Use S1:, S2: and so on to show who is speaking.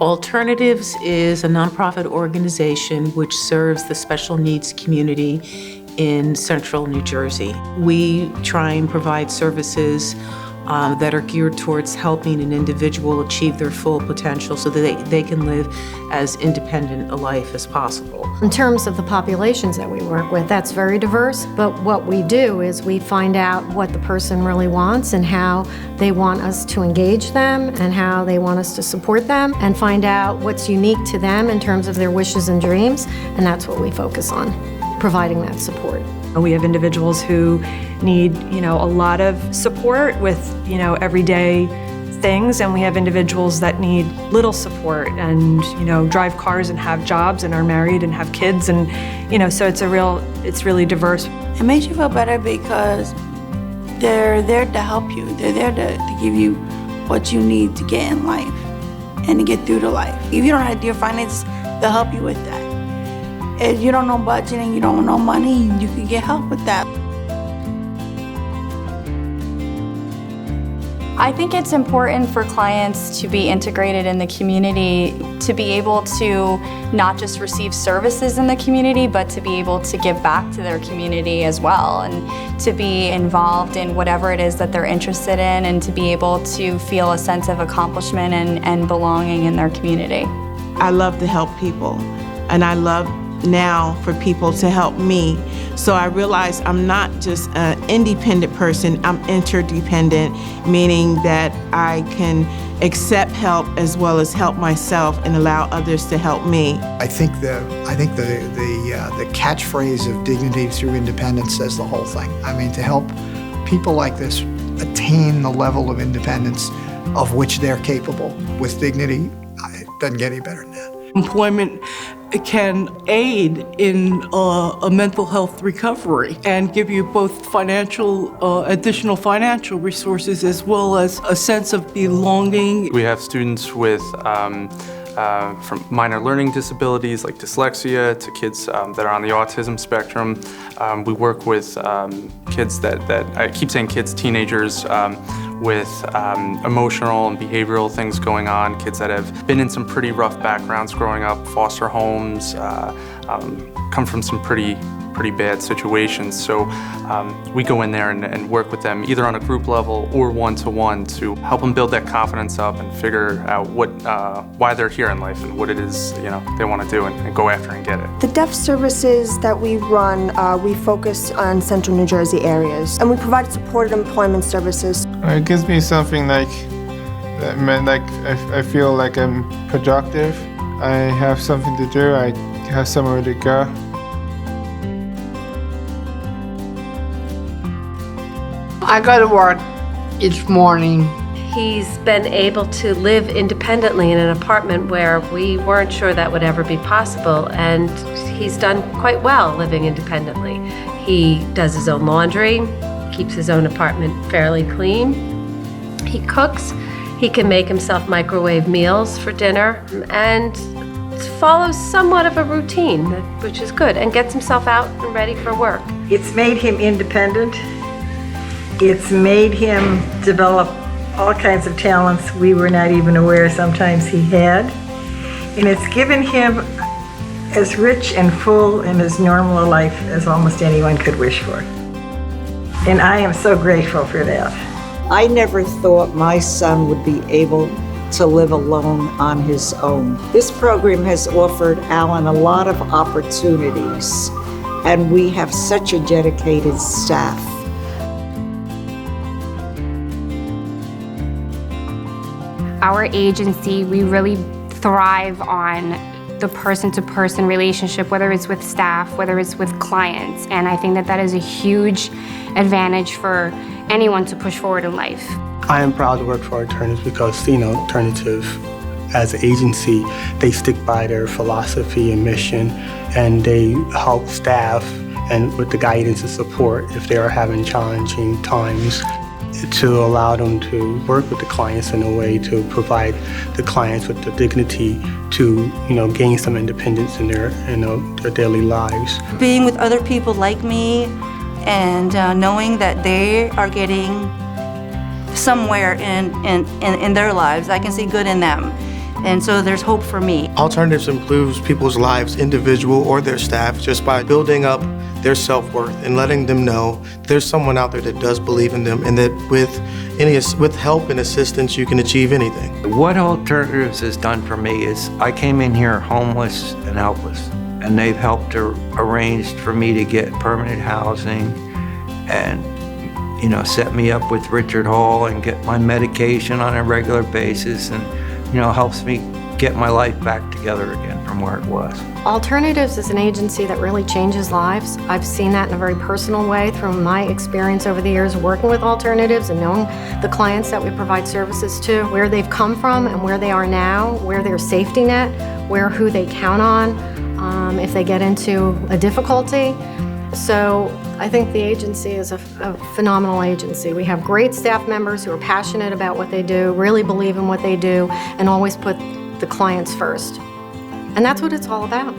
S1: Alternatives is a nonprofit organization which serves the special needs community in central New Jersey. We try and provide services that are geared towards helping an individual achieve their full potential so that they can live as independent a life as possible.
S2: In terms of the populations that we work with, that's very diverse, but what we do is we find out what the person really wants and how they want us to engage them and how they want us to support them and find out what's unique to them in terms of their wishes and dreams, and that's what we focus on, providing that support.
S3: We have individuals who need, a lot of support with, everyday things, and we have individuals that need little support and, drive cars and have jobs and are married and have kids, and, so it's really diverse.
S4: It makes you feel better because they're there to help you. They're there to give you what you need to get in life and to get through the life. If you don't know how to do your finances, they'll help you with that. If you don't know budgeting, you don't know money, you can get help with that.
S5: I think it's important for clients to be integrated in the community, to be able to not just receive services in the community, but to be able to give back to their community as well, and to be involved in whatever it is that they're interested in, and to be able to feel a sense of accomplishment and belonging in their community.
S6: I love to help people, and I love now for people to help me. So I realize I'm not just an independent person, I'm interdependent, meaning that I can accept help as well as help myself and allow others to help me.
S7: I think the catchphrase of dignity through independence says the whole thing. I mean, to help people like this attain the level of independence of which they're capable with dignity, it doesn't get any better than that.
S8: Employment can aid in a mental health recovery and give you both additional financial resources as well as a sense of belonging.
S9: We have students with from minor learning disabilities like dyslexia to kids that are on the autism spectrum. We work with kids I keep saying kids, teenagers, with emotional and behavioral things going on, kids that have been in some pretty rough backgrounds growing up, foster homes, come from some pretty bad situations. So we go in there and work with them either on a group level or one-to-one to help them build that confidence up and figure out why they're here in life and what it is they want to do and go after and get it.
S10: The deaf services that we run, we focus on central New Jersey areas, and we provide supported employment services.
S11: It gives me something I feel like I'm productive. I have something to do. I have somewhere to go.
S12: I go to work each morning.
S13: He's been able to live independently in an apartment where we weren't sure that would ever be possible, and he's done quite well living independently. He does his own laundry, keeps his own apartment fairly clean. He cooks, he can make himself microwave meals for dinner, and follows somewhat of a routine, which is good, and gets himself out and ready for work.
S14: It's made him independent. It's made him develop all kinds of talents we were not even aware sometimes he had. And it's given him as rich and full and as normal a life as almost anyone could wish for. And I am so grateful for that.
S15: I never thought my son would be able to live alone on his own. This program has offered Alan a lot of opportunities, and we have such a dedicated staff.
S16: Our agency, we really thrive on the person-to-person relationship, whether it's with staff, whether it's with clients, and I think that is a huge advantage for anyone to push forward in life.
S17: I am proud to work for Alternative because, Alternative, as an agency, they stick by their philosophy and mission, and they help staff and with the guidance and support if they are having challenging times, to allow them to work with the clients in a way to provide the clients with the dignity to, gain some independence in their daily lives.
S4: Being with other people like me and knowing that they are getting somewhere in their lives, I can see good in them.
S18: And so there's hope for me.
S19: Alternatives improves people's lives, individual or their staff, just by building up their self-worth and letting them know there's someone out there that does believe in them and that with help and assistance you can achieve anything.
S20: What Alternatives has done for me is I came in here homeless and helpless, and they've helped to arrange for me to get permanent housing and set me up with Richard Hall and get my medication on a regular basis and helps me get my life back together again from where it was.
S2: Alternatives is an agency that really changes lives. I've seen that in a very personal way through my experience over the years working with Alternatives and knowing the clients that we provide services to, where they've come from and where they are now, where their safety net, who they count on if they get into a difficulty. So I think the agency is a phenomenal agency. We have great staff members who are passionate about what they do, really believe in what they do, and always put the clients first. And that's what it's all about.